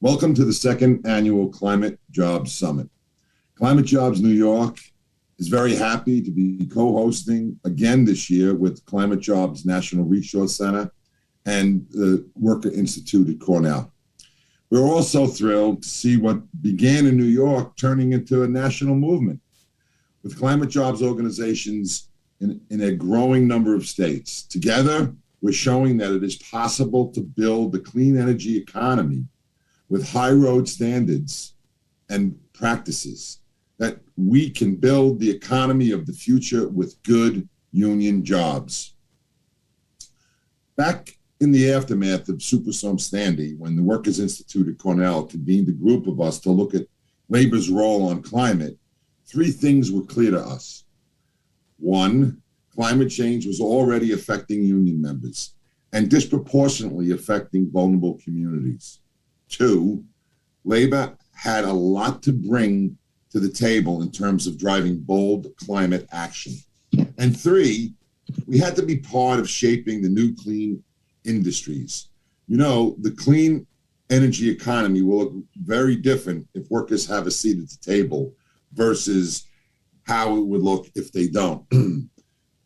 Welcome to the second annual Climate Jobs Summit. Climate Jobs New York is very happy to be co-hosting again this year with Climate Jobs National Resource Center and the Worker Institute at Cornell. We're also thrilled to see what began in New York turning into a national movement with climate jobs organizations in a growing number of states. Together, we're showing that it is possible to build a clean energy economy with high road standards and practices, that we can build the economy of the future with good union jobs. Back in the aftermath of Superstorm Sandy, when the Workers Institute at Cornell convened a group of us to look at labor's role on climate, three things were clear to us. One, climate change was already affecting union members and disproportionately affecting vulnerable communities. Two, labor had a lot to bring to the table in terms of driving bold climate action. And three, we had to be part of shaping the new clean industries. You know, the clean energy economy will look very different if workers have a seat at the table versus how it would look if they don't.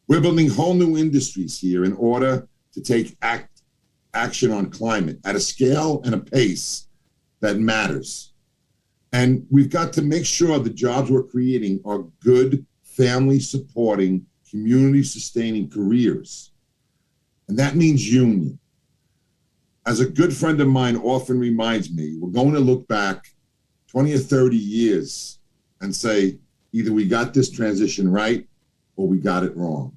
We're building whole new industries here in order to take action on climate at a scale and a pace that matters. And we've got to make sure the jobs we're creating are good, family-supporting, community-sustaining careers. And that means union. As a good friend of mine often reminds me, we're going to look back 20 or 30 years and say, either we got this transition right or we got it wrong.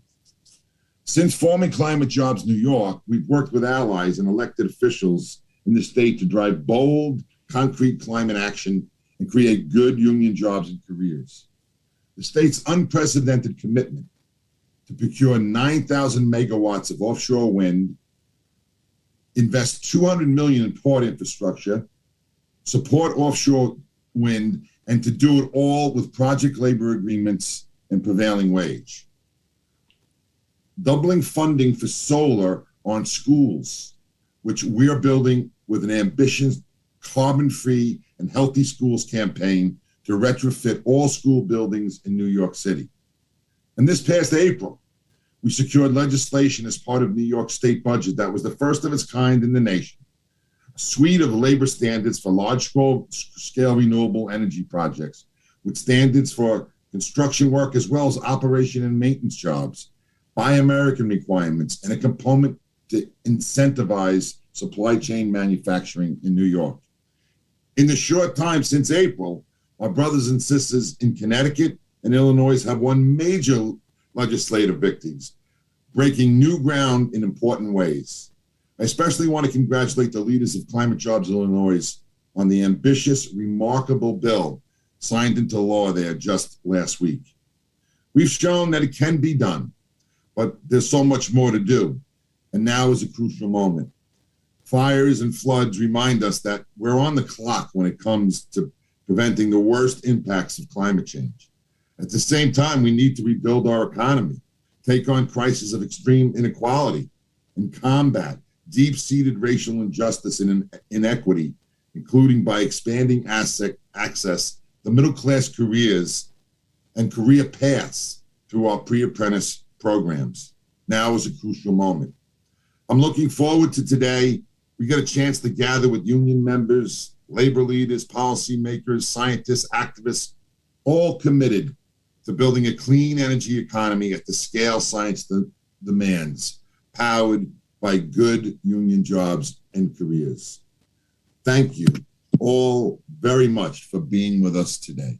Since forming Climate Jobs New York, we've worked with allies and elected officials in the state to drive bold, concrete climate action and create good union jobs and careers. The state's unprecedented commitment to procure 9,000 megawatts of offshore wind, invest $200 million in port infrastructure, support offshore wind, and to do it all with project labor agreements and prevailing wage. Doubling funding for solar on schools, which we are building with an ambitious carbon-free and healthy schools campaign to retrofit all school buildings in New York City. And this past April, we secured legislation as part of New York state budget that was the first of its kind in the nation. A suite of labor standards for large-scale renewable energy projects with standards for construction work as well as operation and maintenance jobs, Buy American requirements, and a component to incentivize supply chain manufacturing in New York. In the short time since April, our brothers and sisters in Connecticut and Illinois have won major legislative victories, breaking new ground in important ways. I especially want to congratulate the leaders of Climate Jobs Illinois on the ambitious, remarkable bill signed into law there just last week. We've shown that it can be done, but there's so much more to do, and now is a crucial moment. Fires and floods remind us that we're on the clock when it comes to preventing the worst impacts of climate change. At the same time, we need to rebuild our economy, take on crises of extreme inequality, and combat deep-seated racial injustice and inequity, including by expanding access to middle-class careers and career paths through our pre-apprentice programs. Now is a crucial moment. I'm looking forward to today. We get a chance to gather with union members, labor leaders, policymakers, scientists, activists, all committed to building a clean energy economy at the scale science demands, powered by good union jobs and careers. Thank you all very much for being with us today.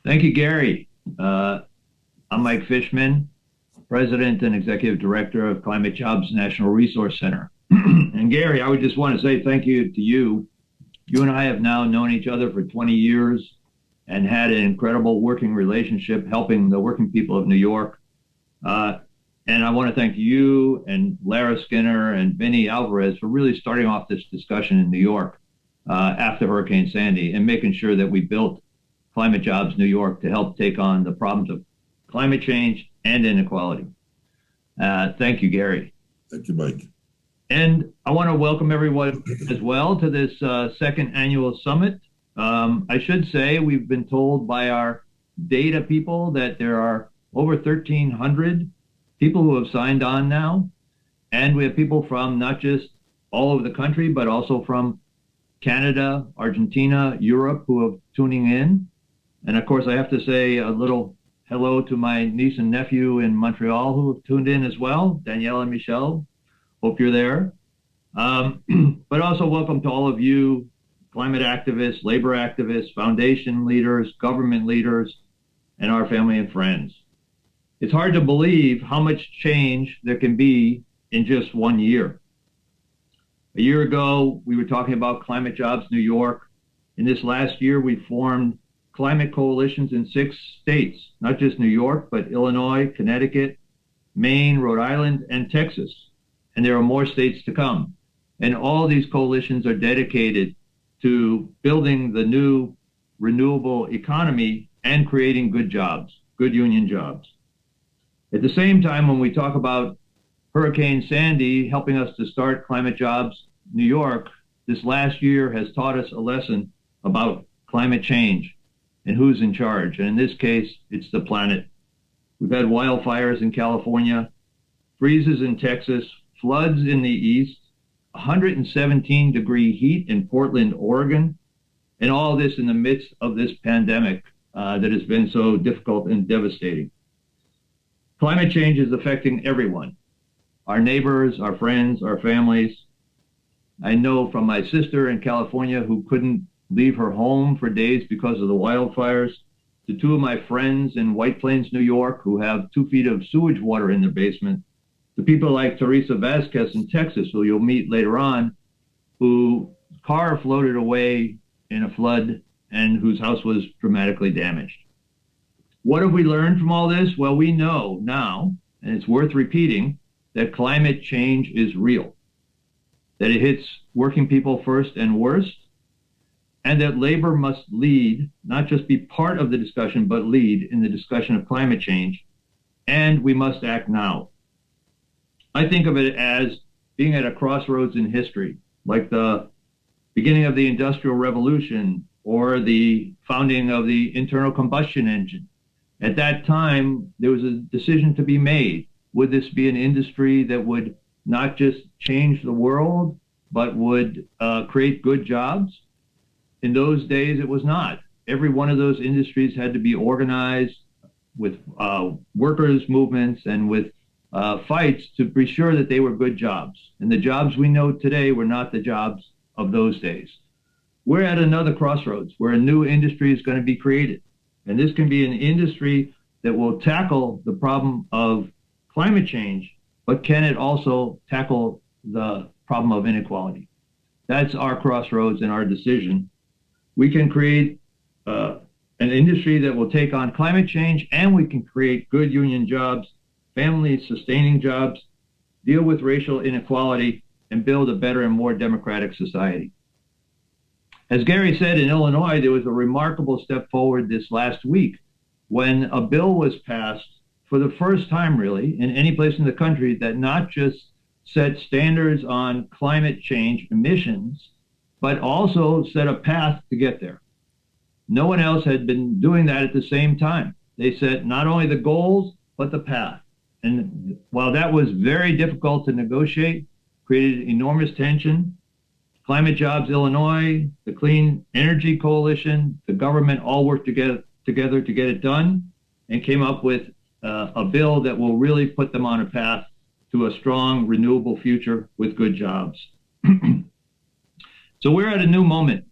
Thank you, Gary. I'm Mike Fishman, President and Executive Director of Climate Jobs National Resource Center. And Gary, I would just want to say thank you to you. You and I have now known each other for 20 years and had an incredible working relationship helping the working people of New York. And I want to thank you and Lara Skinner and Vinny Alvarez for really starting off this discussion in New York. after Hurricane Sandy, and making sure that we built Climate Jobs New York to help take on the problems of climate change and inequality. Thank you, Gary. Thank you, Mike. And I want to welcome everyone as well to this second annual summit. I should say we've been told by our data people that there are over 1,300 people who have signed on now. And we have people from not just all over the country, but also from Canada, Argentina, Europe, who are tuning in. And of course, I have to say a little hello to my niece and nephew in Montreal who have tuned in as well, Danielle and Michelle. Hope you're there. But also welcome to all of you, climate activists, labor activists, foundation leaders, government leaders, and our family and friends. It's hard to believe how much change there can be in just 1 year. A year ago, we were talking about Climate Jobs New York. In this last year, we formed climate coalitions in 6 states, not just New York, but Illinois, Connecticut, Maine, Rhode Island, and Texas. And there are more states to come. And all these coalitions are dedicated to building the new renewable economy and creating good jobs, good union jobs. At the same time, when we talk about Hurricane Sandy helping us to start Climate Jobs New York, this last year has taught us a lesson about climate change and who's in charge. And in this case, it's the planet. We've had wildfires in California, freezes in Texas, floods in the east, 117-degree heat in Portland, Oregon, and all this in the midst of this pandemic that has been so difficult and devastating. Climate change is affecting everyone, our neighbors, our friends, our families. I know from my sister in California who couldn't leave her home for days because of the wildfires, to 2 of my friends in White Plains, New York, who have 2 feet of sewage water in their basement, to people like Teresa Vasquez in Texas, who you'll meet later on, whose car floated away in a flood and whose house was dramatically damaged. What have we learned from all this? Well, we know now, and it's worth repeating, that climate change is real, that it hits working people first and worst, and that labor must lead, not just be part of the discussion, but lead in the discussion of climate change, and we must act now. I think of it as being at a crossroads in history, like the beginning of the Industrial Revolution or the founding of the internal combustion engine. At that time, there was a decision to be made. Would this be an industry that would not just change the world, but would create good jobs? In those days, it was not. Every one of those industries had to be organized with workers' movements and with fights to be sure that they were good jobs. And the jobs we know today were not the jobs of those days. We're at another crossroads where a new industry is going to be created. And this can be an industry that will tackle the problem of climate change, but can it also tackle the problem of inequality? That's our crossroads and our decision. We can create an industry that will take on climate change, and we can create good union jobs, family-sustaining jobs, deal with racial inequality, and build a better and more democratic society. As Gary said, in Illinois, there was a remarkable step forward this last week when a bill was passed for the first time, really, in any place in the country that not just set standards on climate change emissions, but also set a path to get there. No one else had been doing that at the same time. They set not only the goals, but the path. And while that was very difficult to negotiate, created enormous tension, Climate Jobs Illinois, the Clean Energy Coalition, the government all worked together to get it done and came up with a bill that will really put them on a path to a strong, renewable future with good jobs. So we're at a new moment.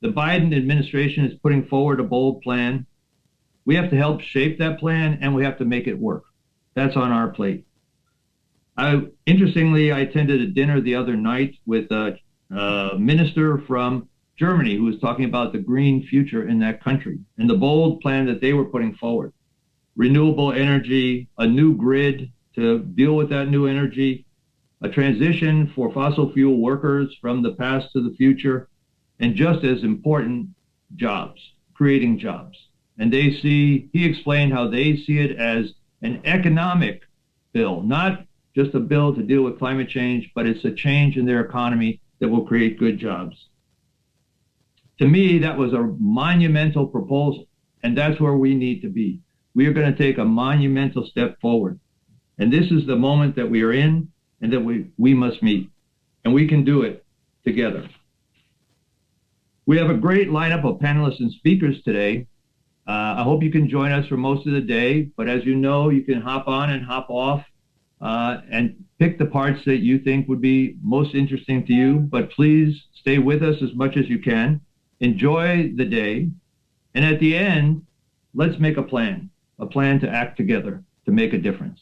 The Biden administration is putting forward a bold plan. We have to help shape that plan, and we have to make it work. That's on our plate. Interestingly, I attended a dinner the other night with a minister from Germany who was talking about the green future in that country and the bold plan that they were putting forward. Renewable energy, a new grid to deal with that new energy, a transition for fossil fuel workers from the past to the future, and just as important, jobs, creating jobs. And he explained how they see it as an economic bill, not just a bill to deal with climate change, but it's a change in their economy that will create good jobs. To me, that was a monumental proposal, and that's where we need to be. We are going to take a monumental step forward. And this is the moment that we are in and that we must meet. And we can do it together. We have a great lineup of panelists and speakers today. I hope you can join us for most of the day, but as you know, you can hop on and hop off and pick the parts that you think would be most interesting to you, but please stay with us as much as you can. Enjoy the day, and at the end, let's make a plan to act together to make a difference.